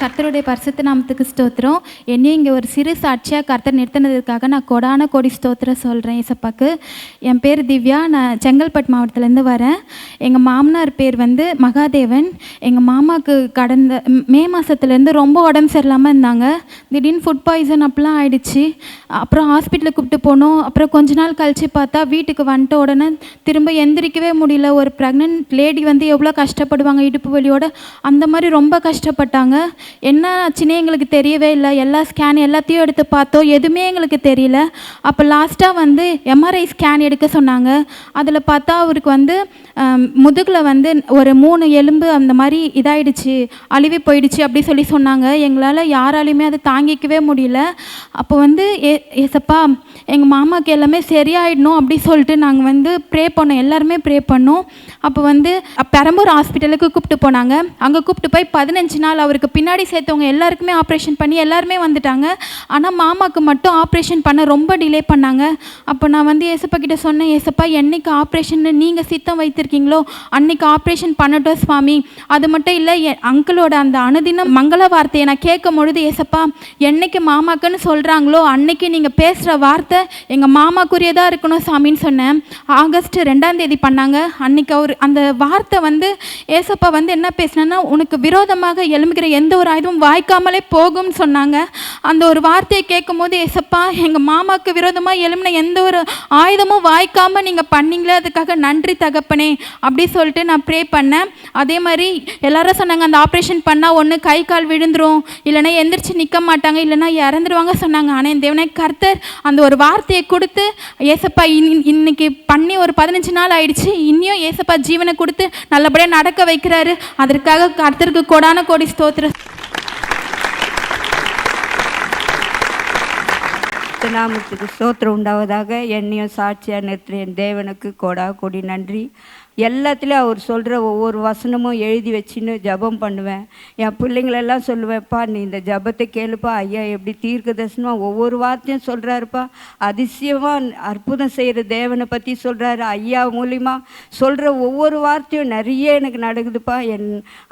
கர்த்தருடைய பரிசுத்த நாமத்துக்கு ஸ்தோத்திரம். என்னையும் இங்கே ஒரு சிறு சாட்சியாக கர்த்தர் நிறுத்தினதுக்காக நான் கோடான கோடி ஸ்தோத்திரம் சொல்கிறேன் ஏசப்பாக்கு. என் பேர் திவ்யா, நான் செங்கல்பட்டு மாவட்டத்துலேருந்து வரேன். எங்கள் மாமனார் பேர் மகாதேவன். எங்கள் மாமாவுக்கு கடந்த மே மாதத்துலேருந்து ரொம்ப உடம்பு சரியில்லாமல் இருந்தாங்க. திடீர்னு ஃபுட் பாய்சன் அப்படிலாம் ஆயிடுச்சு. அப்புறம் ஹாஸ்பிட்டலுக்கு கூப்பிட்டு போனோம். அப்புறம் கொஞ்ச நாள் கழித்து பார்த்தா வீட்டுக்கு வந்துட்ட உடனே திரும்ப எந்திரிக்கவே முடியல. ஒரு ப்ரெக்னென்ட் லேடி எவ்வளோ கஷ்டப்படுவாங்க இடுப்பு வலியோட, அந்த மாதிரி ரொம்ப கஷ்டப்பட்டாங்க. என்ன ஆச்சுன்னே எங்களுக்கு தெரியவே இல்லை. எல்லா ஸ்கேன் எல்லாத்தையும் எடுத்து பார்த்தோம், எதுவுமே எங்களுக்கு தெரியல. அப்போ லாஸ்ட்டாக எம்ஆர்ஐ ஸ்கேன் எடுக்க சொன்னாங்க. அதில் பார்த்தா அவருக்கு முதுகில் ஒரு 3 எலும்பு அந்த மாதிரி இதாயிடுச்சு, அழுவி போயிடுச்சு அப்படி சொல்லி சொன்னாங்க. எங்களால் யாராலையுமே அதை தாங்கிக்கவே முடியல. அப்போ ஏசப்பா எங்கள் மாமாவுக்கு எல்லாமே சரியாயிடணும் அப்படி சொல்லிட்டு நாங்கள் ப்ரே பண்ணோம், எல்லாருமே ப்ரே பண்ணோம். அப்போ பெரம்பூர் ஹாஸ்பிட்டலுக்கு கூப்பிட்டு போனாங்க. அங்கே கூப்பிட்டு போய் 15 நாள் அவருக்கு பின்னாடி சேர்த்தவங்க எல்லாருக்குமே ஆப்ரேஷன் பண்ணி எல்லாருமே வந்துட்டாங்க. ஆனால் மாமாவுக்கு மட்டும் ஆப்ரேஷன் பண்ண ரொம்ப டிலே பண்ணாங்க. அப்போ நான் ஏசப்பா கிட்ட சொன்னேன், ஏசப்பா என்னைக்கு ஆப்ரேஷன் நீங்கள் சித்தம் வைத்திருக்கீங்களோ அன்னைக்கு ஆப்ரேஷன் பண்ணட்டும் சுவாமி. அது மட்டும் இல்லை, என் அங்கிளோட அந்த அனுதினம் மங்கள வார்த்தையை நான் கேட்கும் பொழுது, ஏசப்பா என்னைக்கு மாமாக்குன்னு சொல்கிறாங்களோ அன்னைக்கு நீங்கள் பேசுகிற வார்த்தை எங்கள் மாமாக்குரியதாக இருக்கணும் சாமின்னு சொன்னேன். ஆகஸ்ட் 2ஆம் தேதி பண்ணாங்க. அன்னைக்கு அவர் அந்த வார்த்தை ஏசப்பா என்ன பேசினா, உனக்கு விரோதமாக எழும்புகிற எந்த ஒரு ஆயுதமும் வாய்க்காமலே போகும்னு சொன்னாங்க. அந்த ஒரு வார்த்தையை கேட்கும் போது, ஏசப்பா எங்கள் மாமாவுக்கு விரோதமாக எழும்பின எந்த ஒரு ஆயுதமும் வாய்க்காமல் நீங்கள் பண்ணீங்களே, அதுக்காக நன்றி தகப்பனே அப்படி சொல்லிட்டு நான் ப்ரே பண்ணேன். அதே மாதிரி எல்லாரும் சொன்னாங்க, அந்த ஆப்ரேஷன் பண்ணால் ஒன்று கை கால் விழுந்துரும், இல்லைனா எந்திரிச்சு நிற்க மாட்டாங்க, இல்லைனா இறந்துருவாங்க சொன்னாங்க. ஆனால் என் தேவனே கர்த்தர் அந்த ஒரு வார்த்தையை கொடுத்து, ஏசப்பா இன்னைக்கு பண்ணி ஒரு 15 நாள் ஆயிடுச்சு, இன்னும் ஏசப்பா ஜீவனை கொடுத்து நல்லபடியாக நடக்க வைக்கிறாரு. அதற்காக கர்த்தருக்கு கோடான கோடி ஸ்தோத்திரம். நாமத்துக்கு ஸ்தோத்திரம் உண்டாவதாக. என்னையும் சாட்சியாக நிறுத்துற என் தேவனுக்கு கோடா கோடி நன்றி. எல்லாத்துலேயும் அவர் சொல்கிற ஒவ்வொரு வசனமும் எழுதி வச்சுன்னு ஜபம் பண்ணுவேன். என் பிள்ளைங்களெல்லாம் சொல்லுவேன்ப்பா, நீ இந்த ஜபத்தை கேளுப்பா, ஐயா எப்படி தீர்க்க தரிசனமாக ஒவ்வொரு வார்த்தையும் சொல்கிறாருப்பா, அதிசயமாக அற்புதம் செய்கிற தேவனை பற்றி சொல்கிறாரு. ஐயா மூலிமா சொல்கிற ஒவ்வொரு வார்த்தையும் நிறைய எனக்கு நடக்குதுப்பா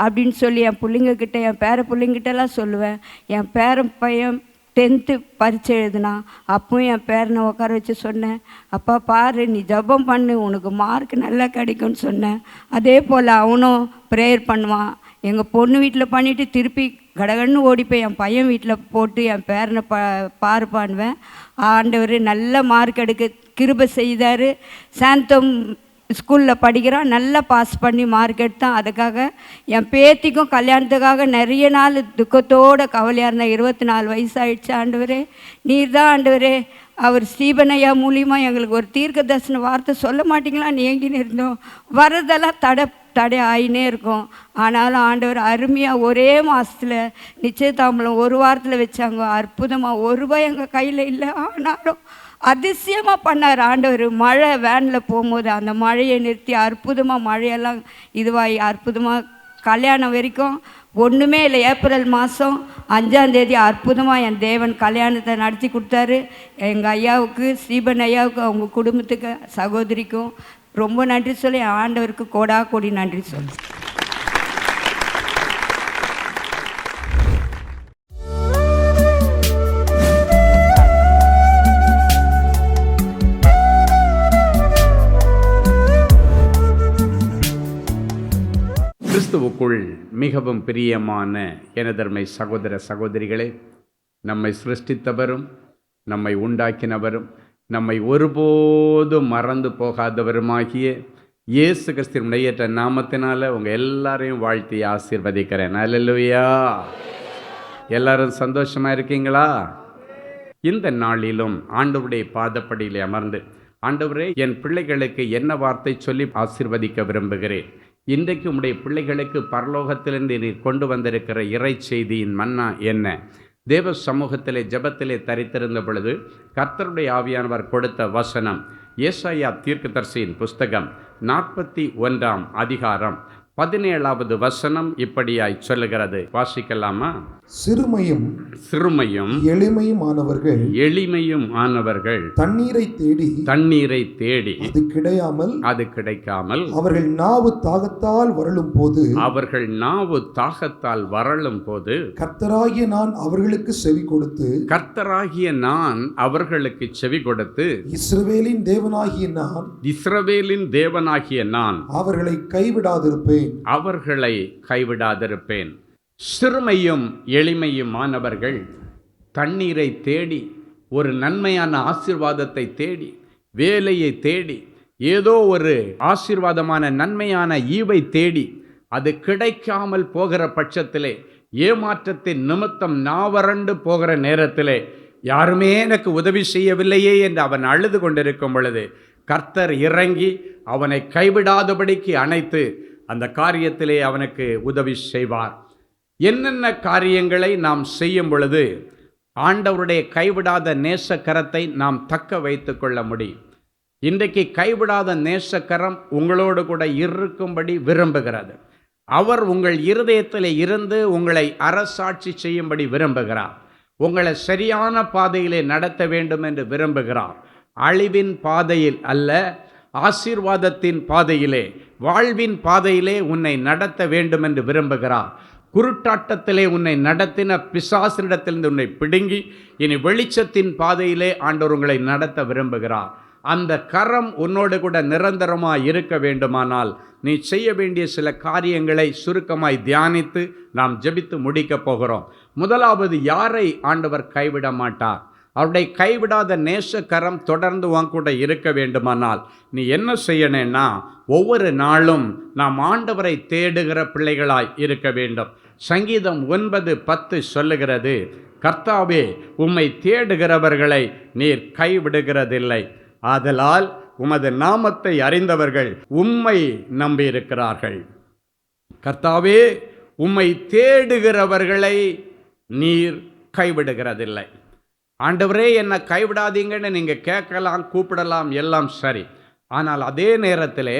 அப்படின்னு சொல்லி என் பிள்ளைங்கக்கிட்ட, என் பேர பிள்ளைங்கிட்டலாம் சொல்லுவேன். என் பேரன் பையன் 10th பரீட்சை எழுதுனா, அப்பவும் என் பேரனை உட்கார வச்சு சொன்னேன், அப்பா பாரு நீ ஜபம் பண்ணு, உனக்கு மார்க் நல்லா கிடைக்கும்னு சொன்னேன். அதே போல் அவனும் ப்ரேயர் பண்ணுவான். எங்கள் பொண்ணு வீட்டில் பண்ணிவிட்டு திருப்பி கடகடன்னு ஓடிப்போய் என் பையன் வீட்டில் போட்டு என் பேரனை பாருப்பான்வேன். ஆண்டவர் நல்ல மார்க் எடுக்க கிருபை செய்தார். சாந்தம் ஸ்கூலில் படிக்கிறான், நல்லா பாஸ் பண்ணி மார்க் எடுத்தான். அதுக்காக என் பேத்திக்கும் கல்யாணத்துக்காக நிறைய நாள் துக்கத்தோடு கவலையாக இருந்தேன். 24 வயசு ஆயிடுச்சு. ஆண்டவரே நீர் தான் ஆண்டவரே, அவர் ஸ்டீபன் ஐயா மூலியமாக எங்களுக்கு ஒரு தீர்க்க தரிசன வார்த்தை சொல்ல மாட்டிங்களான்னு ஏங்கின்னு இருந்தோம். வரதெல்லாம் தடை ஆகினே இருக்கும். ஆனாலும் ஆண்டவர் அருமையாக ஒரே மாதத்தில் நிச்சயதாம்பலம் 1 வாரத்தில் வச்சாங்க. அற்புதமாக ₹1 எங்கள் கையில் இல்லை, ஆனாலும் அதிசயமாக பண்ணார் ஆண்டவர். மழை வேனில் போகும்போது அந்த மழையை நிறுத்தி அற்புதமாக மழையெல்லாம் இதுவாகி அற்புதமாக கல்யாணம் வரைக்கும் ஒன்றுமே இல்லை. ஏப்ரல் மாதம் 5ஆம் தேதி அற்புதமாக என் தேவன் கல்யாணத்தை நடத்தி கொடுத்தாரு. எங்கள் ஐயாவுக்கு, ஸ்ரீபன் ஐயாவுக்கு, அவங்க குடும்பத்துக்கு, சகோதரிக்கும் ரொம்ப நன்றி சொல்லி ஆண்டவருக்கு கோடா கோடி நன்றி சொல்லி. கிறிஸ்துவுக்குள் மிகவும் பிரியமான எனதர்மை சகோதர சகோதரிகளே, நம்மை சிருஷ்டித்தவரும் நம்மை உண்டாக்கினவரும் நம்மை ஒருபோதும் மறந்து போகாதவருமாகிய இயேசு கிறிஸ்துவின் ஏற்ற நாமத்தினால உங்கள் எல்லாரையும் வாழ்த்தி ஆசீர்வதிக்கிறேன். அல்லேலூயா. எல்லாரும் சந்தோஷமாக இருக்கீங்களா? இந்த நாளிலும் ஆண்டவருடைய பாதப்படியில் அமர்ந்து, ஆண்டவரே என் பிள்ளைகளுக்கு என்ன வார்த்தை சொல்லி ஆசீர்வதிக்க விரும்புகிறேன், இன்றைக்கு உம்முடைய பிள்ளைகளுக்கு பரலோகத்திலிருந்து நீர் கொண்டு வந்திருக்கிற இறை செய்தியின் மன்னா என்ன? தேவ சமூகத்திலே ஜெபத்திலே தரித்திருந்த பொழுது கர்த்தருடைய ஆவியானவர் கொடுத்த வசனம் ஏசாயா தீர்க்கதரிசியின் புஸ்தகம் 41ஆம் அதிகாரம் 17வது வசனம் இப்படியாய் சொல்லுகிறது. வாசிக்கலாமா? சிறுமையும் சிறுமையும் எளிமையுமானவர்கள் எளிமையும் ஆனவர்கள் தண்ணீரை தேடி அது கிடைக்காமல் அவர்கள் நாவு தாகத்தால் வரலும் போது கர்த்தராகிய நான் அவர்களுக்கு செவி கொடுத்து இஸ்ரவேலின் தேவனாகிய நான் அவர்களை கைவிடாதிருப்பேன். சிறுமையும் எளிமையுமானவர்கள் தண்ணீரை தேடி, ஒரு நன்மையான ஆசீர்வாதத்தை தேடி, வேலையை தேடி, ஏதோ ஒரு ஆசீர்வாதமான நன்மையான ஈவை தேடி அது கிடைக்காமல் போகிற பட்சத்திலே, ஏமாற்றத்தின் நிமித்தம் நாவறண்டு போகிற நேரத்திலே, யாருமே எனக்கு உதவி செய்யவில்லையே என்று அவன் அழுது கொண்டிருக்கும் பொழுது கர்த்தர் இறங்கி அவனை கைவிடாதபடிக்கு அணைத்து அந்த காரியத்திலே அவனுக்கு உதவி செய்வார். என்னென்ன காரியங்களை நாம் செய்யும் பொழுது ஆண்டவருடைய கைவிடாத நேசக்கரத்தை நாம் தக்க வைத்து கொள்ள முடியும்? இன்றைக்கு கைவிடாத நேசக்கரம் உங்களோடு கூட இருக்கும்படி விரும்புகிறது. அவர் உங்கள் இருதயத்தில் இருந்து உங்களை அரசாட்சி செய்யும்படி விரும்புகிறார். உங்களை சரியான பாதையிலே நடத்த வேண்டும் என்று விரும்புகிறார். அழிவின் பாதையில் அல்ல, ஆசீர்வாதத்தின் பாதையிலே, வாழ்வின் பாதையிலே உன்னை நடத்த வேண்டும் என்று விரும்புகிறார். குருட்டாட்டத்திலே உன்னை நடத்தின பிசாசினிடத்திலிருந்து உன்னை பிடுங்கி இனி வெளிச்சத்தின் பாதையிலே ஆண்டவர் உங்களை நடத்த விரும்புகிறார். அந்த கரம் உன்னோடு கூட நிரந்தரமாக இருக்க வேண்டுமானால் நீ செய்ய வேண்டிய சில காரியங்களை சுருக்கமாய் தியானித்து நாம் ஜெபித்து முடிக்கப் போகிறோம். முதலாவது, யாரை ஆண்டவர் கைவிட மாட்டார்? அவருடைய கைவிடாத நேசக்கரம் தொடர்ந்து உன் கூட இருக்க வேண்டுமானால் நீ என்ன செய்யணும்னா, ஒவ்வொரு நாளும் நாம் ஆண்டவரை தேடுகிற பிள்ளைகளாய் இருக்க வேண்டும். சங்கீதம் 9:10 சொல்லுகிறது, கர்த்தாவே உம்மை தேடுகிறவர்களை நீர் கைவிடுகிறதில்லை, ஆதலால் உமது நாமத்தை அறிந்தவர்கள் உம்மை நம்பியிருக்கிறார்கள். கர்த்தாவே உம்மை தேடுகிறவர்களை நீர் கைவிடுகிறதில்லை. ஆண்டவரே என்னை கைவிடாதீங்கன்னு நீங்கள் கேட்கலாம், கூப்பிடலாம், எல்லாம் சரி. ஆனால் அதே நேரத்தில்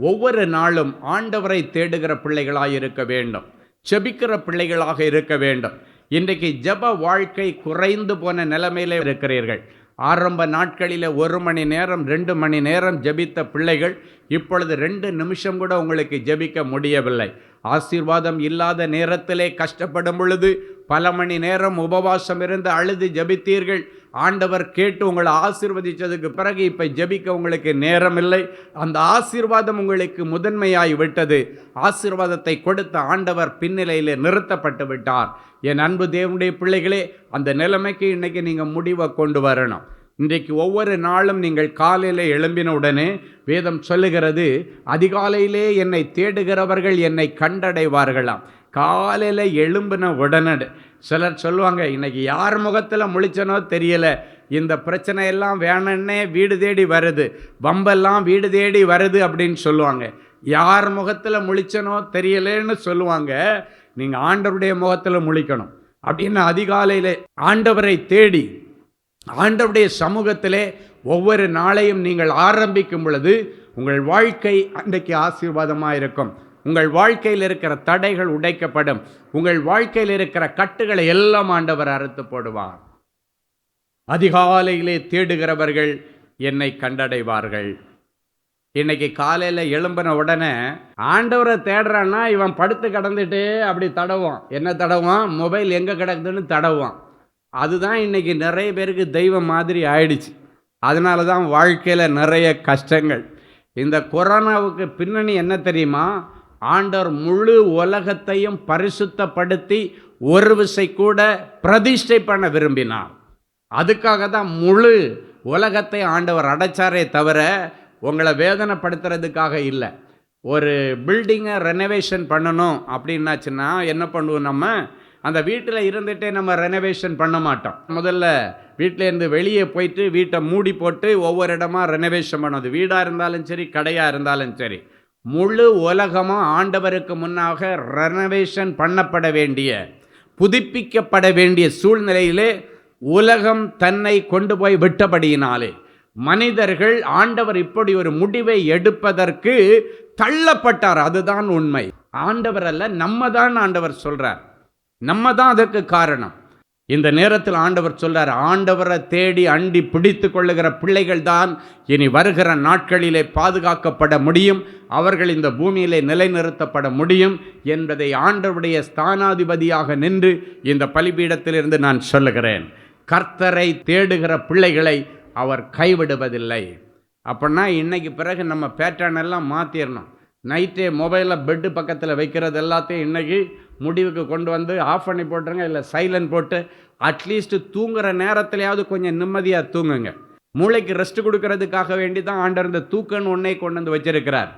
ஒவ்வொரு நாளும் ஆண்டவரை தேடுகிற பிள்ளைகளாக இருக்க வேண்டும், ஜெபிக்கிற பிள்ளைகளாக இருக்க வேண்டும். இன்றைக்கு ஜெப வாழ்க்கை குறைந்து போன நிலைமையில் இருக்கிறீர்கள். ஆரம்ப நாட்களில் 1 மணி நேரம் 2 மணி நேரம் ஜெபித்த பிள்ளைகள் இப்பொழுது 2 நிமிஷம் கூட உங்களுக்கு ஜெபிக்க முடியவில்லை. ஆசீர்வாதம் இல்லாத நேரத்திலே கஷ்டப்படும் பொழுது பல மணி நேரம் உபவாசம் இருந்து அழுது ஜெபித்தீர்கள். ஆண்டவர் கேட்டு உங்களை ஆசீர்வதித்ததுக்கு பிறகு இப்போ ஜெபிக்க உங்களுக்கு நேரம் இல்லை. அந்த ஆசீர்வாதம் உங்களுக்கு முதன்மையாய் விட்டது. ஆசீர்வாதத்தை கொடுத்த ஆண்டவர் பின்னிலையில் நிறுத்தப்பட்டு விட்டார். என் அன்பு தேவனுடைய பிள்ளைகளே, அந்த நிலைமைக்கு இன்றைக்கி நீங்கள் முடிவை கொண்டு வரணும். இன்றைக்கு ஒவ்வொரு நாளும் நீங்கள் காலையில் எழும்பின உடனே வேதம் சொல்லுகிறது, அதிகாலையிலே என்னை தேடுகிறவர்கள் என்னை கண்டடைவார்களாம். காலையில் எழும்பின உடனே சிலர் சொல்லுவாங்க, இன்றைக்கி யார் முகத்தில் முழிச்சனோ தெரியலை, இந்த பிரச்சனையெல்லாம் வேணுன்னே வீடு தேடி வருது, வம்பெல்லாம் வீடு தேடி வருது அப்படின்னு சொல்லுவாங்க. யார் முகத்தில் முழிச்சனோ தெரியலேன்னு சொல்லுவாங்க. நீங்கள் ஆண்டவருடைய முகத்தில் முழிக்கணும். அப்படின்னு அதிகாலையில் ஆண்டவரை தேடி ஆண்டவருடைய சமூகத்திலே ஒவ்வொரு நாளையும் நீங்கள் ஆரம்பிக்கும் பொழுது உங்கள் வாழ்க்கை அன்றைக்கு ஆசீர்வாதமாக இருக்கும். உங்கள் வாழ்க்கையில் இருக்கிற தடைகள் உடைக்கப்படும். உங்கள் வாழ்க்கையில் இருக்கிற கட்டுகளை எல்லாம் ஆண்டவர் அறுத்து போடுவார். அதிகாலையிலே தேடுகிறவர்கள் என்னை கண்டடைவார்கள். இன்னைக்கு காலையில் எழும்பின உடனே ஆண்டவரை தேடுறான்னா இவன் படுத்து கிடந்துட்டு அப்படி தடவான். என்ன தடவான்? மொபைல் எங்கே கிடக்குதுன்னு தடவான். அதுதான் இன்றைக்கி நிறைய பேருக்கு தெய்வம் மாதிரி ஆயிடுச்சு. அதனால தான் வாழ்க்கையில் நிறைய கஷ்டங்கள். இந்த கொரோனாவுக்கு பின்னணி என்ன தெரியுமா? ஆண்டவர் முழு உலகத்தையும் பரிசுத்தப்படுத்தி ஒரு விசை கூட பிரதிஷ்டை பண்ண விரும்பினார். அதுக்காக தான் முழு உலகத்தை ஆண்டவர் அடைச்சாரே தவிர உங்களை வேதனைப்படுத்துறதுக்காக இல்லை. ஒரு பில்டிங்கை ரெனோவேஷன் பண்ணணும் அப்படின்னாச்சுன்னா என்ன பண்ணுவோம்? நம்ம அந்த வீட்டில் இருந்துகிட்டே நம்ம ரெனோவேஷன் பண்ண மாட்டோம். முதல்ல வீட்டிலேருந்து வெளியே போயிட்டு வீட்டை மூடி போட்டு ஒவ்வொரு இடமா ரெனோவேஷன் பண்ணணும். அது வீடாக இருந்தாலும் சரி, கடையாக இருந்தாலும் சரி, முழு உலகமும் ஆண்டவருக்கு முன்னாக ரெனோவேஷன் பண்ணப்பட வேண்டிய, புதுப்பிக்கப்பட வேண்டிய சூழ்நிலையிலே உலகம் தன்னை கொண்டு போய் விட்டபடியினாலே மனிதர்கள் ஆண்டவர் இப்படி ஒரு முடிவை எடுப்பதற்கு தள்ளப்பட்டார். அதுதான் உண்மை. ஆண்டவர் அல்ல, நம்ம தான் ஆண்டவர் சொல்றார். நம்ம தான் அதற்கு காரணம். இந்த நேரத்தில் ஆண்டவர் சொல்றார், ஆண்டவரை தேடி அண்டி பிடித்து கொள்ளுகிற பிள்ளைகள் தான் இனி வருகிற நாட்களிலே பாதுகாக்கப்பட முடியும், அவர்கள் இந்த பூமியிலே நிலைநிறுத்தப்பட முடியும் என்பதை ஆண்டவருடைய ஸ்தானாதிபதியாக நின்று இந்த பலிபீடத்திலிருந்து நான் சொல்லுகிறேன். கர்த்தரை தேடுகிற பிள்ளைகளை அவர் கைவிடுவதில்லை. அப்படின்னா இன்னைக்கு பிறகு நம்ம பேட்டர்ன் எல்லாம் மாற்றிடணும். நைட்டே மொபைலில் பெட்டு பக்கத்தில் வைக்கிறது எல்லாத்தையும் இன்றைக்கி முடிவுக்கு கொண்டு வந்து ஆஃப் பண்ணி போட்டுருங்க, இல்லை சைலண்ட் போட்டு அட்லீஸ்ட்டு தூங்குகிற நேரத்துலையாவது கொஞ்சம் நிம்மதியாக தூங்குங்க. மூளைக்கு ரெஸ்ட் கொடுக்கறதுக்காக வேண்டி தான் ஆண்டவர் இந்த தூக்கன்னு ஒன்றே கொண்டு வந்து வச்சிருக்கிறார்.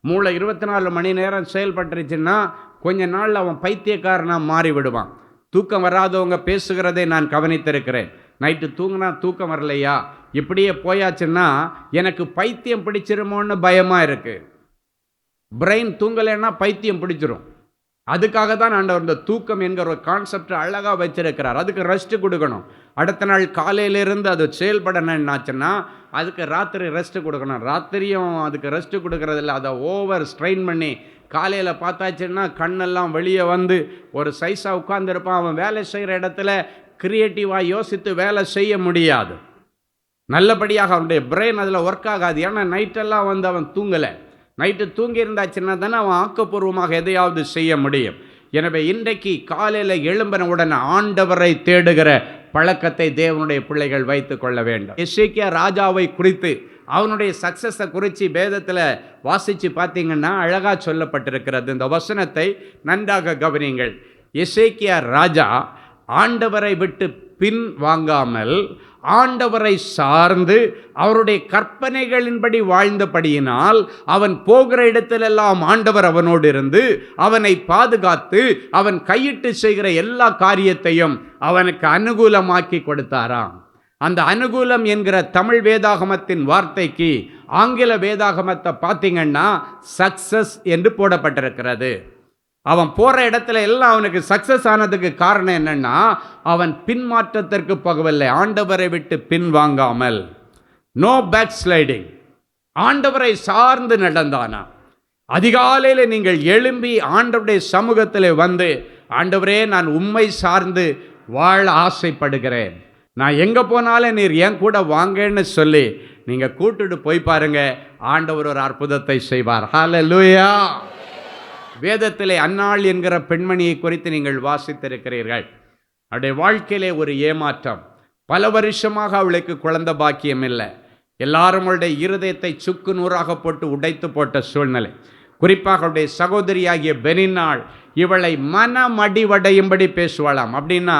மூளை 24 மணி நேரம் செயல்பட்டுருச்சுன்னா கொஞ்ச நாள் அவன் பைத்தியக்காரனாக மாறி விடுவான். தூக்கம் வராதவங்க பேசுகிறதை நான் கவனித்திருக்கிறேன். நைட்டு தூங்கினா தூக்கம் வரலையா, இப்படியே போயாச்சுன்னா எனக்கு பைத்தியம் பிடிச்சிருமோன்னு பயமாக இருக்குது. பிரெயின் தூங்கலைன்னா பைத்தியம் பிடிச்சிரும். அதுக்காக தான் ஆண்டவர் இந்த தூக்கம் என்கிற ஒரு கான்செப்ட் அழகாக வச்சிருக்கிறார். அதுக்கு ரெஸ்ட்டு கொடுக்கணும். அடுத்த நாள் காலையிலேருந்து அது செயல்படணுன்னாச்சுன்னா அதுக்கு ராத்திரி ரெஸ்ட்டு கொடுக்கணும். ராத்திரியும் அதுக்கு ரெஸ்ட்டு கொடுக்கறதில்ல, அதை ஓவர் ஸ்ட்ரெயின் பண்ணி காலையில் பார்த்தாச்சுன்னா கண்ணெல்லாம் வெளியே வந்து ஒரு சைஸாக உட்கார்ந்துருப்பான். அவன் வேலை செய்கிற இடத்துல கிரியேட்டிவாக யோசித்து வேலை செய்ய முடியாது. நல்லபடியாக அவனுடைய பிரெயின் அதில் ஒர்க் ஆகாது. ஏன்னா நைட்டெல்லாம் வந்து அவன் தூங்கலை. நைட்டு தூங்கி இருந்தாச்சுன்னா தானே அவன் ஆக்கப்பூர்வமாக எதையாவது செய்ய முடியும். எனவே இன்றைக்கு காலையில் எழும்பின உடனே ஆண்டவரை தேடுகிற பழக்கத்தை தேவனுடைய பிள்ளைகள் வைத்து கொள்ள வேண்டும். எசேக்கியா ராஜாவை குறித்து அவனுடைய சக்சஸை குறித்து வேதத்தில் வாசித்து பார்த்தீங்கன்னா அழகாக சொல்லப்பட்டிருக்கிறது. இந்த வசனத்தை நன்றாக கவனிங்கள். எசேக்கியா ராஜா ஆண்டவரை விட்டு பின் வாங்காமல் ஆண்டவரை சார்ந்து அவருடைய கற்பனைகளின்படி வாழ்ந்தபடியினால் அவன் போகிற இடத்திலெல்லாம் ஆண்டவர் அவனோடு இருந்து அவனை பாதுகாத்து அவன் கையிட்டு செய்கிற எல்லா காரியத்தையும் அவனுக்கு அனுகூலமாக்கி கொடுத்தாராம். அந்த அனுகூலம் என்கிற தமிழ் வேதாகமத்தின் வார்த்தைக்கு ஆங்கில வேதாகமத்தை பார்த்தீங்கன்னா சக்சஸ் என்று போடப்பட்டிருக்கிறது. அவன் போகிற இடத்துல எல்லாம் அவனுக்கு சக்ஸஸ் ஆனதுக்கு காரணம் என்னன்னா அவன் பின்மாற்றத்திற்கு போகவில்லை. ஆண்டவரை விட்டு பின் வாங்காமல், நோ பேக் ஸ்லைடிங், ஆண்டவரை சார்ந்து நடந்தானா. அதிகாலையில் நீங்கள் எழும்பி ஆண்டவருடைய சமூகத்தில் வந்து, ஆண்டவரே நான் உம்மை சார்ந்து வாழ ஆசைப்படுகிறேன், நான் எங்கே போனாலும் நீர் என் கூட வாங்கன்னு சொல்லி நீங்கள் கூட்டுட்டு போய் பாருங்க, ஆண்டவர் ஒரு அற்புதத்தை செய்வார். ஹல்லேலூயா. வேதத்திலே அன்னாள் என்கிற பெண்மணியை குறித்து நீங்கள் வாசித்திருக்கிறீர்கள். அவருடைய வாழ்க்கையிலே ஒரு ஏமாற்றம். பல வருஷமாக அவளுக்கு குழந்தை பாக்கியம் இல்லை. எல்லாரும் அவளுடைய இருதயத்தை சுக்கு நூறாக போட்டு உடைத்து போட்ட சூழ்நிலை. குறிப்பாக அவருடைய சகோதரியாகிய பெனின்னாள் இவளை மனமடிவடையும்படி பேசுவாளாம். அப்படின்னா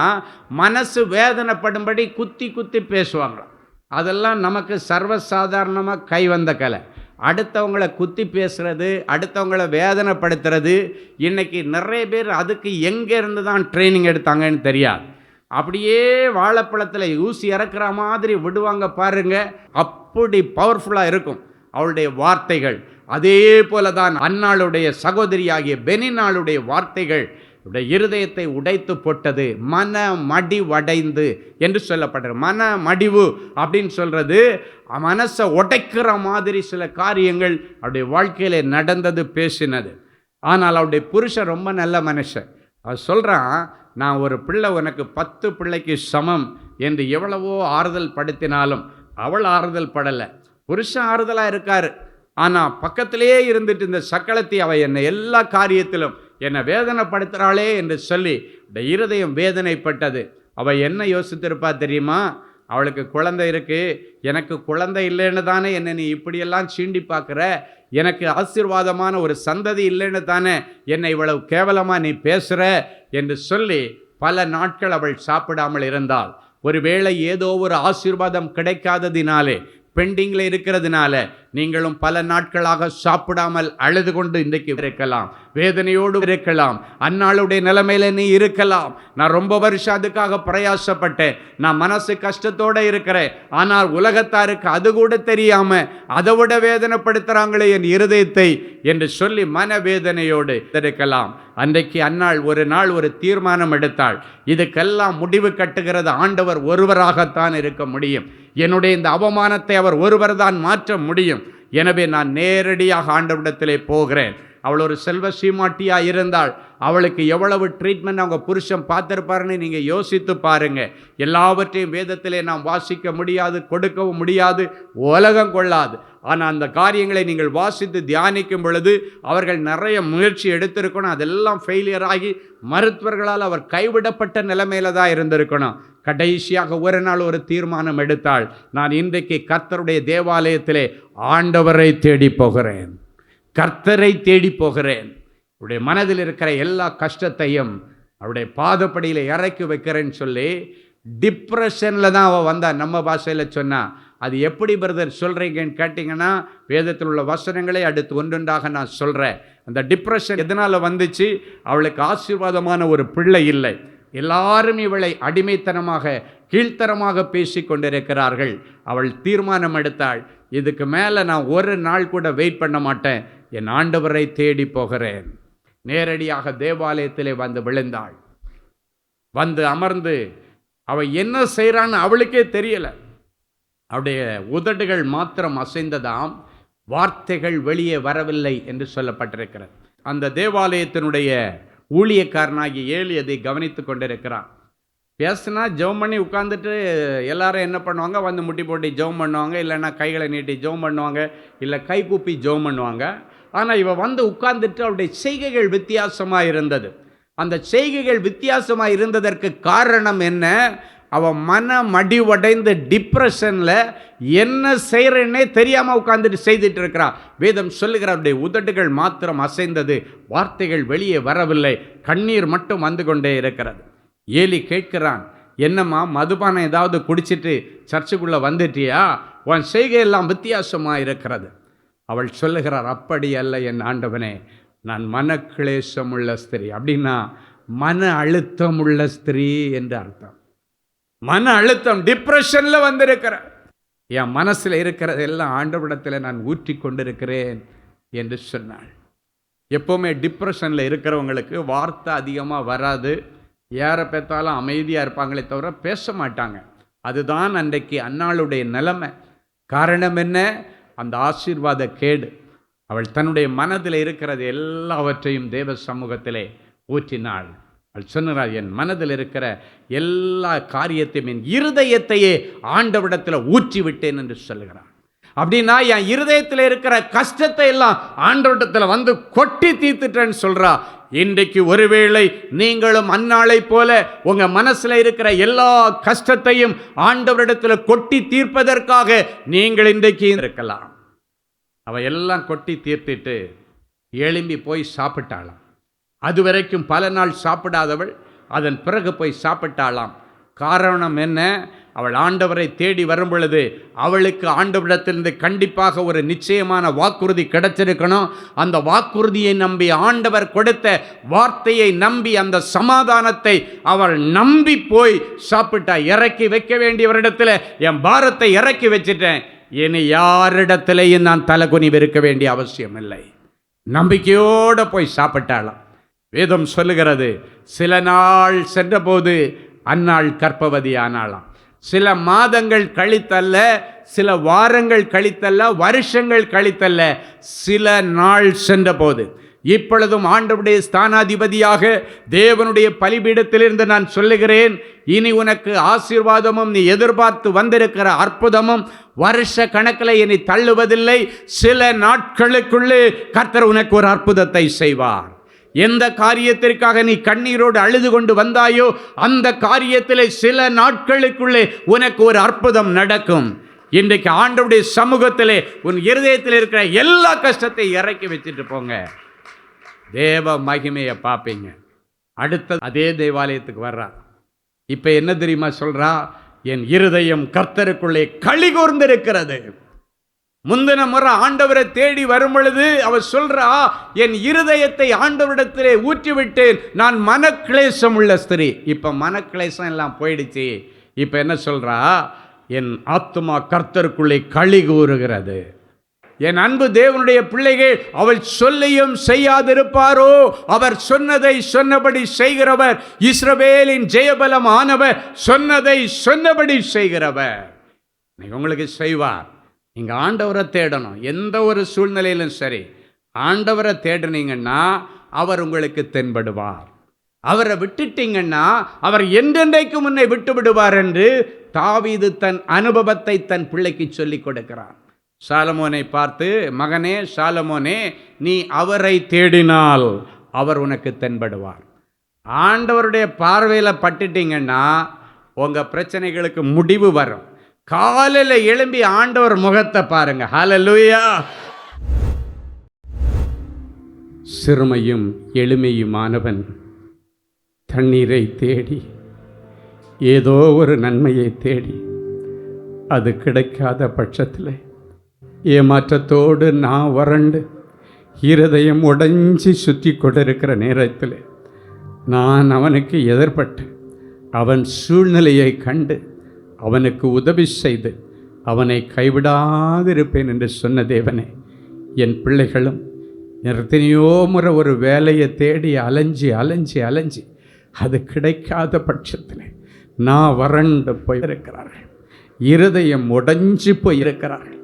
மனசு வேதனைப்படும்படி குத்தி குத்தி பேசுவாங்களாம். அதெல்லாம் நமக்கு சர்வசாதாரணமாக கை வந்த கலை. அடுத்தவங்களை குத்தி பேசுகிறது, அடுத்தவங்களை வேதனைப்படுத்துறது, இன்றைக்கி நிறைய பேர் அதுக்கு எங்கேருந்து தான் ட்ரைனிங் எடுத்தாங்கன்னு தெரியாது. அப்படியே வாழைப்பழத்தில் ஊசி இறக்குற மாதிரி விடுவாங்க பாருங்க, அப்படி பவர்ஃபுல்லாக இருக்கும் அவளுடைய வார்த்தைகள். அதே போல தான் அன்னாளுடைய சகோதரியாகிய பெனின்னாளுடைய வார்த்தைகள் இருதயத்தை உடைத்து போட்டது. மன மடிவடைந்து என்று சொல்லப்பட்டது. மன மடிவு அப்படின்னு சொல்றது மனசை உடைக்கிற மாதிரி சில காரியங்கள் அவருடைய வாழ்க்கையில நடந்தது, பேசினது. ஆனால் அவருடைய புருஷன் ரொம்ப நல்ல மனுஷன். அவர் சொல்கிறான், நான் ஒரு பிள்ளை உனக்கு 10 பிள்ளைக்கு சமம் என்று எவ்வளவோ ஆறுதல் படுத்தினாலும் அவள் ஆறுதல் படலை. புருஷன் ஆறுதலாக இருக்காரு, ஆனால் பக்கத்திலேயே இருந்துட்டு இந்த சக்களத்தை அவள் என்னை எல்லா காரியத்திலும் என்னை வேதனைப்படுத்துகிறாளே என்று சொல்லி இந்த இருதயம் வேதனைப்பட்டது. அவள் என்ன யோசித்திருப்பா தெரியுமா? அவளுக்கு குழந்தை இருக்குது, எனக்கு குழந்தை இல்லைன்னு தானே என்னை நீ இப்படியெல்லாம் சீண்டி பார்க்குற, எனக்கு ஆசீர்வாதமான ஒரு சந்ததி இல்லைன்னு தானே என்னை இவ்வளவு கேவலமாக நீ பேசுகிற என்று சொல்லி பல நாட்கள் அவள் சாப்பிடாமல் இருந்தாள். ஒருவேளை ஏதோ ஒரு ஆசீர்வாதம் கிடைக்காததினாலே, பெண்டிங்கில் இருக்கிறதுனால நீங்களும் பல நாட்களாக சாப்பிடாமல் அழுது கொண்டு இன்றைக்கு இருக்கலாம், வேதனையோடு இருக்கலாம். அந்நாளுடைய நிலைமையில நீ இருக்கலாம். நான் ரொம்ப வருஷம் அதுக்காக பிரயாசப்பட்டேன், நான் மனசு கஷ்டத்தோடு இருக்கிறேன், ஆனால் உலகத்தாருக்கு அது கூட தெரியாம அதை விட வேதனைப்படுத்துகிறாங்களே என் இருதயத்தை என்று சொல்லி மனவேதனையோடு இருக்கலாம். அன்றைக்கு அந்நாள் ஒரு நாள் ஒரு தீர்மானம் எடுத்தாள், இதுக்கெல்லாம் முடிவு கட்டுகிறது ஆண்டவர் ஒருவராகத்தான் இருக்க முடியும். என்னுடைய இந்த அவமானத்தை அவர் ஒருவர் தான் மாற்ற முடியும். எனவே நான் நேரடியாக ஆண்டவரிடத்திலே போகிறேன். அவள் ஒரு செல்வ சீமாட்டியாக இருந்தாள். அவளுக்கு எவ்வளவு ட்ரீட்மெண்ட் அவங்க புருஷன் பார்த்துருப்பாருன்னு நீங்கள் யோசித்து பாருங்கள். எல்லாவற்றையும் வேதத்திலே நாம் வாசிக்க முடியாது, கொடுக்கவும் முடியாது, உலகம் கொள்ளாது. ஆனால் அந்த காரியங்களை நீங்கள் வாசித்து தியானிக்கும் பொழுது அவர்கள் நிறைய முயற்சி எடுத்திருக்கணும். அதெல்லாம் ஃபெயிலியர் ஆகி மருத்துவர்களால் அவர் கைவிடப்பட்ட நிலைமையில தான் இருந்திருக்கணும். கடைசியாக ஒரு நாள் ஒரு தீர்மானம் எடுத்தாள். நான் இன்றைக்கு கர்த்தருடைய தேவாலயத்திலே ஆண்டவரை தேடி போகிறேன், கர்த்தரை தேடி போகிறேன். அவருடைய மனதில் இருக்கிற எல்லா கஷ்டத்தையும் அவருடைய பாதப்படியில் இறக்கி வைக்கிறேன்னு சொல்லி டிப்ரெஷனில் தான் அவள் வந்தாள். நம்ம பாஷையில் சொன்னால் அது எப்படி பிரதர் சொல்கிறீங்கன்னு கேட்டிங்கன்னா, வேதத்தில் உள்ள வசனங்களே அடுத்து ஒன்றொன்றாக நான் சொல்கிறேன். அந்த டிப்ரெஷன் எதனால் வந்துச்சு? அவளுக்கு ஆசீர்வாதமான ஒரு பிள்ளை இல்லை. எல்லாரும் இவளை அடிமைத்தனமாக கீழ்த்தரமாக பேசி கொண்டிருக்கிறார்கள். அவள் தீர்மானம் எடுத்தாள், இதுக்கு மேலே நான் ஒரு நாள் கூட வெயிட் பண்ண மாட்டேன், என் ஆண்டவரை தேடி போகிறேன். நேரடியாக தேவாலயத்திலே வந்து விழுந்தாள். வந்து அமர்ந்து அவள் என்ன செய்கிறான்னு அவளுக்கே தெரியலை. அவருடைய உதடுகள் மாத்திரம் அசைந்ததாம், வார்த்தைகள் வெளியே வரவில்லை என்று சொல்லப்பட்டிருக்கிறது. அந்த தேவாலயத்தினுடைய ஊழியக்காரனாகி ஏலி அதை கவனித்து கொண்டிருக்கிறான். பேசுனா ஜெபம் பண்ணி உட்காந்துட்டு எல்லாரும் என்ன பண்ணுவாங்க, வந்து முட்டி போட்டு ஜெபம் பண்ணுவாங்க, இல்லைன்னா கைகளை நீட்டி ஜெபம் பண்ணுவாங்க, இல்லை கை கூப்பி ஜெபம் பண்ணுவாங்க. ஆனால் இவன் வந்து உட்கார்ந்துட்டு அவருடைய செய்கைகள் வித்தியாசமாக இருந்தது. அந்த செய்கைகள் வித்தியாசமாக இருந்ததற்கு காரணம் என்ன? அவன் மன மடிவடைந்து டிப்ரெஷனில் என்ன செய்கிறேன்னே தெரியாமல் உட்காந்துட்டு செய்துட்டு இருக்கிறான். வேதம் சொல்லுகிற அவருடைய உதடுகள் மாத்திரம் அசைந்தது, வார்த்தைகள் வெளியே வரவில்லை, கண்ணீர் மட்டும் வந்து கொண்டே இருக்கிறது. ஏலி கேட்கிறான், என்னம்மா மதுபானம் ஏதாவது குடிச்சிட்டு சர்ச்சுக்குள்ளே வந்துட்டியா? உன் செய்கையெல்லாம் வித்தியாசமாக இருக்கிறது. அவள் சொல்லுகிறார், அப்படி அல்ல என் ஆண்டவனே, நான் மனக்லேசம் உள்ள ஸ்திரீ. அப்படின்னா மன அழுத்தம் உள்ள ஸ்திரீ என்று அர்த்தம். மன அழுத்தம், டிப்ரெஷனில் வந்திருக்கிற என் மனசில் இருக்கிறது எல்லாம் ஆண்டவரிடத்தில் நான் ஊற்றி கொண்டிருக்கிறேன் என்று சொன்னாள். எப்போவுமே டிப்ரெஷனில் இருக்கிறவங்களுக்கு வார்த்தை அதிகமாக வராது, யாரை பார்த்தாலும் அமைதியாக இருப்பாங்களே தவிர பேச மாட்டாங்க. அதுதான் அன்றைக்கு அன்னாளுடைய நிலைமை. காரணம் என்ன? அந்த ஆசீர்வாத கேடு. அவள் தன்னுடைய மனதில் இருக்கிறது எல்லாவற்றையும் தேவ சமூகத்திலே ஊற்றினாள். அவள் சொன்னாள், என் மனதில் இருக்கிற எல்லா காரியத்தையும், என் இருதயத்தையே ஆண்டவரிடத்தில் ஊற்றி விட்டேன் என்று சொல்லுகிறாள். அப்படின்னா என் இருதயத்தில் இருக்கிற கஷ்டத்தை எல்லாம் ஆண்டவரிடத்தில் வந்து கொட்டி தீர்த்துட்டேன்னு சொல்றா. இன்றைக்கு ஒருவேளை நீங்களும் அன்னாளை போல உங்க மனசுல இருக்கிற எல்லா கஷ்டத்தையும் ஆண்டவரிடத்தில் கொட்டி தீர்ப்பதற்காக நீங்கள் இன்றைக்கு இருக்கலாம். அவ எல்லாம் கொட்டி தீர்த்திட்டு எழும்பி போய் சாப்பிட்டாளாம். அது வரைக்கும் பல நாள் சாப்பிடாதவள் அதன் பிறகு போய் சாப்பிட்டாளாம். காரணம் என்ன? அவள் ஆண்டவரை தேடி வரும் பொழுது அவளுக்கு ஆண்டவரிடத்திலிருந்து கண்டிப்பாக ஒரு நிச்சயமான வாக்குறுதி கிடைச்சிருக்கணும். அந்த வாக்குறுதியை நம்பி, ஆண்டவர் கொடுத்த வார்த்தையை நம்பி, அந்த சமாதானத்தை அவள் நம்பி போய் சாப்பிட்டா. இறக்கி வைக்க வேண்டியவரிடத்தில் என் பாரத்தை இறக்கி வச்சுட்டேன், இனி யாரிடத்திலையும் நான் தலைகுனிவு இருக்க வேண்டிய அவசியம் இல்லை. நம்பிக்கையோடு போய் சாப்பிட்டாளாம். வேதம் சொல்லுகிறது, சில நாள் சென்றபோது அன்னாள் கர்ப்பவதி ஆனாளாம். சில மாதங்கள் கழித்தல்ல, சில வாரங்கள் கழித்தல்ல, வருஷங்கள் கழித்தல்ல, சில நாள் சென்றபோது. இப்பொழுதும் ஆண்டவருடைய ஸ்தானாதிபதியாக தேவனுடைய பலிபீடத்திலிருந்து நான் சொல்லுகிறேன், இனி உனக்கு ஆசீர்வாதமும் நீ எதிர்பார்த்து வந்திருக்கிற அற்புதமும் வருஷ கணக்கில் இனி தள்ளுவதில்லை. சில நாட்களுக்குள்ளே கர்த்தர் உனக்கு ஒரு அற்புதத்தை செய்வார். எந்த காரியத்திற்காக நீ கண்ணீரோடு அழுது கொண்டு வந்தாயோ அந்த காரியத்திலே சில நாட்களுக்குள்ளே உனக்கு ஒரு அற்புதம் நடக்கும். இன்றைக்கு ஆண்டவருடைய சமூகத்திலே உன் இருதயத்தில் இருக்கிற எல்லா கஷ்டத்தை இறக்கி வச்சுட்டு போங்க, தேவ மகிமையை பார்ப்பீங்க. அடுத்த அதே தேவாலயத்துக்கு வர்றா. இப்போ என்ன தெரியுமா சொல்றா? என் இருதயம் கர்த்தருக்குள்ளே களி கூர்ந்திருக்கிறது. முந்தின முறை ஆண்டவரை தேடி வரும் பொழுது அவர் சொல்றா, என் இருதயத்தை ஆண்டவரிடத்திலே ஊற்றிவிட்டேன், நான் மனக்லேசம் உள்ள ஸ்திரீ. இப்ப மனக்லேசம் எல்லாம் போயிடுச்சு. இப்ப என்ன சொல்றா? என் ஆத்துமா கர்த்தருக்குள்ளே களி கூறுகிறது. என் அன்பு தேவனுடைய பிள்ளைகள், அவள் சொல்லியும் செய்யாதிருப்பாரோ? அவர் சொன்னதை சொன்னபடி செய்கிறவர், இஸ்ரவேலின் ஜெயபலம் ஆனவர், சொன்னதை சொன்னபடி செய்கிறவர். இன்னைக்கு உங்களுக்கு செய்வார். நீங்கள் ஆண்டவரை தேடணும். எந்த ஒரு சூழ்நிலையிலும் சரி ஆண்டவரை தேடினீங்கன்னா அவர் உங்களுக்கு தென்படுவார். அவரை விட்டுட்டீங்கன்னா அவர் என்றென்றைக்கு முன்னே விட்டு விடுவார் என்று தாவீது தன் அனுபவத்தை தன் பிள்ளைக்கு சொல்லிக் கொடுக்கிறார். சாலமோனை பார்த்து, மகனே சாலமோனே, நீ அவரை தேடினால் அவர் உனக்கு தென்படுவார். ஆண்டவருடைய பார்வையில் பட்டுட்டீங்கன்னா உங்கள் பிரச்சனைகளுக்கு முடிவு வரும். காலையில் எழும்பி ஆண்டவர் முகத்தை பாருங்க. ஹல்லேலூயா. சிறுமையும் எளிமையுமானவன் தண்ணீரை தேடி, ஏதோ ஒரு நன்மையை தேடி, அது கிடைக்காத பட்சத்தில் ஏமாற்றத்தோடு நான் வறண்டு இருதயம் உடைஞ்சி சுற்றி கொண்டிருக்கிற நேரத்தில் நான் அவனுக்கு எதிர்பட்டு அவன் சூழ்நிலையை கண்டு அவனுக்கு உதவி செய்து அவனை கைவிடாதிருப்பேன் என்று சொன்ன தேவனே, என் பிள்ளைகளும் எத்தனையோ முறை ஒரு வேலையை தேடி அலைஞ்சி அலைஞ்சி அலைஞ்சி அது கிடைக்காத பட்சத்தில் நான் வறண்டு போயிருக்கிறார்கள், இருதயம் உடைஞ்சி போயிருக்கிறார்கள்.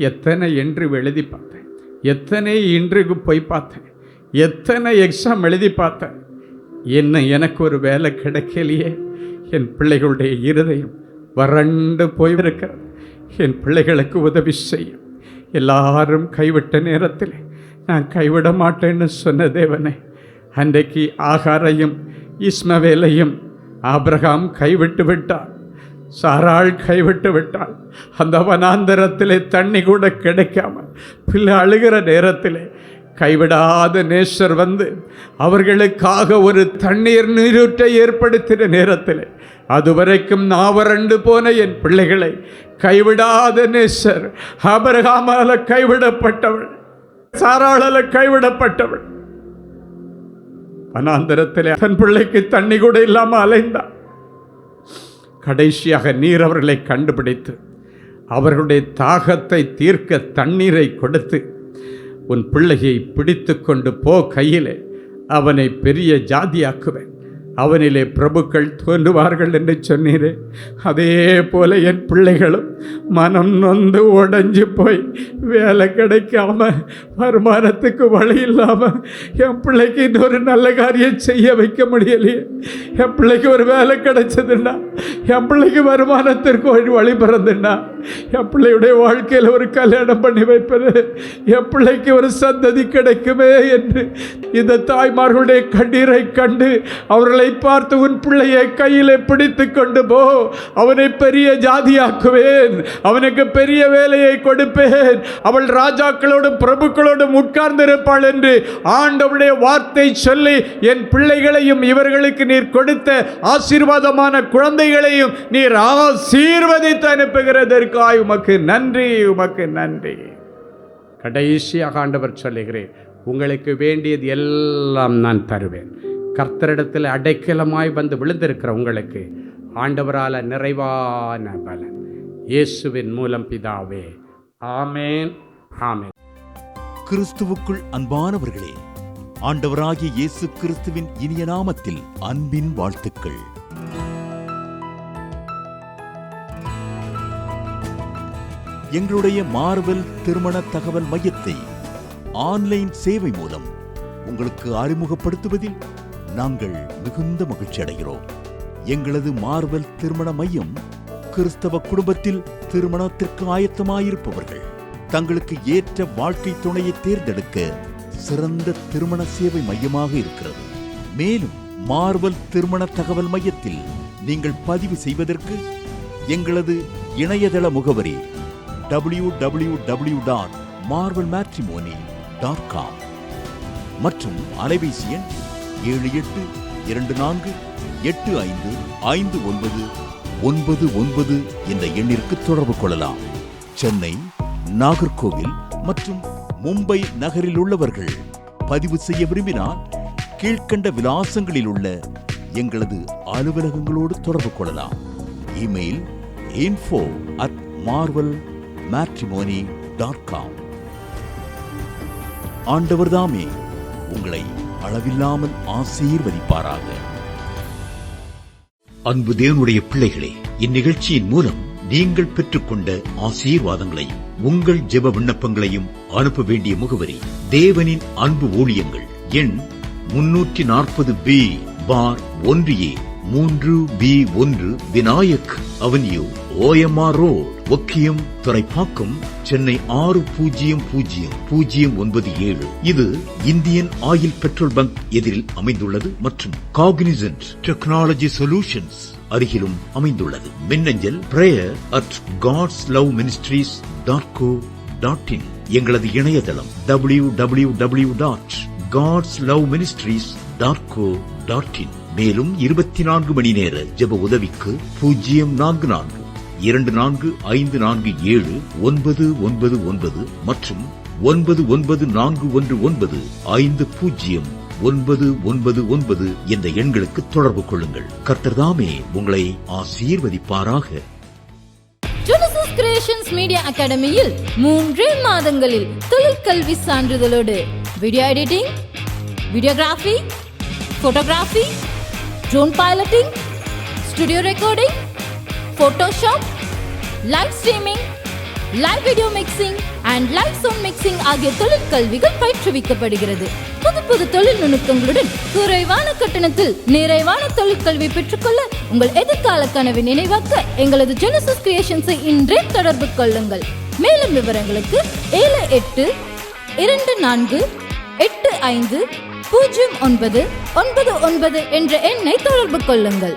எத்தனை என்று எழுதி பார்த்தேன், எத்தனை இன்றைக்கு போய் பார்த்தேன், எத்தனை எக்ஸாம் எழுதி பார்த்தேன், எனக்கு ஒரு வேலை கிடைக்கலையே. என் பிள்ளைகளுடைய இருதயம் வறண்டு போயிருக்கிறது. என் பிள்ளைகளுக்கு உதவி செய்யும். எல்லாரும் கைவிட்ட நேரத்தில் நான் கைவிட மாட்டேன்னு சொன்ன தேவனே, அன்றைக்கு ஆகாரையும் இஸ்மவேலையும் ஆபிரகாம் கைவிட்டு விட்டார், சாராள் கைவிட்டு விட்டாள். அந்த வனாந்தரத்திலே தண்ணி கூட கிடைக்காம பிள்ளை அழுகிற நேரத்தில் கைவிடாத நேசர் வந்து அவர்களுக்காக ஒரு தண்ணீர் நீரூற்றை ஏற்படுத்தின நேரத்தில் அதுவரைக்கும் நாவறண்டு போன என் பிள்ளைகளை கைவிடாத நேசர் ஆபிரகாமால கைவிடப்பட்டவள், சாராளால கைவிடப்பட்டவள் வனாந்தரத்தில் தன் பிள்ளைக்கு தண்ணி கூட இல்லாமல் அலைந்தாள். கடைசியாக நீர் அவர்களை கண்டுபிடித்து அவர்களுடைய தாகத்தை தீர்க்க தண்ணீரை கொடுத்து, உன் பிள்ளையை பிடித்து கொண்டு போ, கையிலே அவனை பெரிய ஜாதியாக்குவேன், அவனிலே பிரபுக்கள் தோன்றுவார்கள் என்று சொன்னீரே. அதே போல என் பிள்ளைகளும் மனம் நொந்து உடைஞ்சு போய் வேலை கிடைக்காம வருமானத்துக்கு வழி இல்லாமல் என் பிள்ளைக்கு இன்னொரு நல்ல காரியம் செய்ய வைக்க முடியலையே. என் பிள்ளைக்கு ஒரு வேலை கிடைச்சதுன்னா, என் பிள்ளைக்கு வருமானத்திற்கு ஒரு வழி பிறந்துன்னா, என் பிள்ளையுடைய வாழ்க்கையில் ஒரு கல்யாணம் பண்ணி வைப்பது, என் பிள்ளைக்கு ஒரு சந்ததி கிடைக்குமே என்று இந்த தாய்மார்களுடைய கண்ணீரை கண்டு அவர்களை பார்த்து, உன் பிள்ளையை கையிலே பிடித்து கொண்டு போ, அவனை பெரிய ஜாதியாக்குவேன், அவனுக்கு பெரிய வேலையை கொடுப்பேன், அவள் ராஜாக்களோடும் பிரபுக்களோடும் உட்கார்ந்திருப்பாள் என்று ஆண்டவருடைய வார்த்தை சொல்லி என் பிள்ளைகளையும் இவர்களுக்கு நீர் கொடுத்த ஆசீர்வாதமான குழந்தைகளையும் நீர் ஆசீர்வதித்து அனுப்புகிறதற்காய் உமக்கு நன்றி, உமக்கு நன்றி. கடைசியாக ஆண்டவர் சொல்லுகிறேன், உங்களுக்கு வேண்டியது எல்லாம் நான் தருவேன். கர்த்தரிடத்தில் அடைக்கலமாய் வந்து விழுந்திருக்கிற உங்களுக்கு ஆண்டவரால் நிறைவான பலன் இயேசுவின் மூலம் பிதாவே. ஆமேன், ஆமேன். கிறிஸ்துவுக்குள் அன்பானவர்களே, ஆண்டவராகிய இயேசு கிறிஸ்துவின் இனிய நாமத்தில் அன்பின் வாழ்த்துக்கள். எங்களுடைய மார்வெல் திருமண தகவல் மையத்தை ஆன்லைன் சேவை மூலம் உங்களுக்கு அறிமுகப்படுத்துவதில் நாங்கள் மிகுந்த மகிழ்ச்சி அடைகிறோம். எங்களது மார்வெல் திருமண மையம் கிறிஸ்தவ குடும்பத்தில் திருமணத்திற்கு ஆயத்தமாயிருப்பவர்கள் தங்களுக்கு ஏற்ற வாழ்க்கை துணையை தேர்ந்தெடுக்க சிறந்த திருமண சேவை மையமாக இருக்கிறது. மேலும் மார்வெல் திருமண தகவல் மையத்தில் நீங்கள் பதிவு செய்வதற்கு எங்களது இணையதள முகவரி www.marvelmatrimony.com மற்றும் அலைபேசி எண் 7824855999 என்ற எண்ணிற்கு தொடர்பு கொள்ளலாம். சென்னை, நாகர்கோவில் மற்றும் மும்பை நகரில் உள்ளவர்கள் பதிவு செய்ய விரும்பினால் கீழ்கண்ட விலாசங்களில் உள்ள எங்களது அலுவலகங்களோடு தொடர்பு கொள்ளலாம். Email info@marvelmatrimony.com. ஆண்டவர்தாமே உங்களை அளவில்லாமல் ஆசீர்வதிப்பாராக. அன்பு தேவனுடைய பிள்ளைகளே, இந்நிகழ்ச்சியின் மூலம் நீங்கள் பெற்றுக்கொண்ட ஆசீர்வாதங்களையும் உங்கள் ஜெப விண்ணப்பங்களையும் அனுப்ப வேண்டிய முகவரி தேவனின் அன்பு ஊழியங்கள், எண் 340B பார் 1A 3B1 Vinayak avenue, OMR road, Okkiyam, Thoraipakkam, Chennai 600097. இது இந்தியன் ஆயில் பெட்ரோல் பங்க் எதிரில் அமைந்துள்ளது மற்றும் காக்னிசன்ட் டெக்னாலஜி சொல்யூஷன்ஸ் அருகிலும் அமைந்துள்ளது. மின்னஞ்சல் prayer@godsloveministries.co.in. எங்களது இணையதளம் www.godsloveministries.co.in. மேலும் 24 மணி நேர ஜெப உதவிக்கு 04454547999 மற்றும் 9941950999 என்ற எண்களுக்கு தொடர்பு கொள்ளுங்கள். கர்த்தர் தாமே உங்களை ஆசீர்வதிப்பாராக. ஜெனசிஸ் கிரியேஷன்ஸ் மீடியா அகாடமியில் 3 மாதங்களில் தொழிற்கல்வி சான்றிதழோடு video editing, videography, photography, drone piloting, studio recording, Photoshop, live streaming, live video mixing and live sound mixing ஆகிய தொழிற்கல்விகள் பயிற்றுவிக்கப்படுகிறது. புது தொழில் நுணுக்கங்களுடன் குறைவான கட்டணத்தில் நிறைவான தொழிற்கல்வி பெற்றுக்கொள்ள உங்கள் எதிர்கால கனவை நினைவாக்க எங்களது ஜெனசிஸ் கிரியேஷன்ஸை இன்றே தொடர்பு கொள்ளுங்கள். மேலும் விவரங்களுக்கு 7824850999 என்ற எண்ணை தொடர்பு கொள்ளுங்கள்.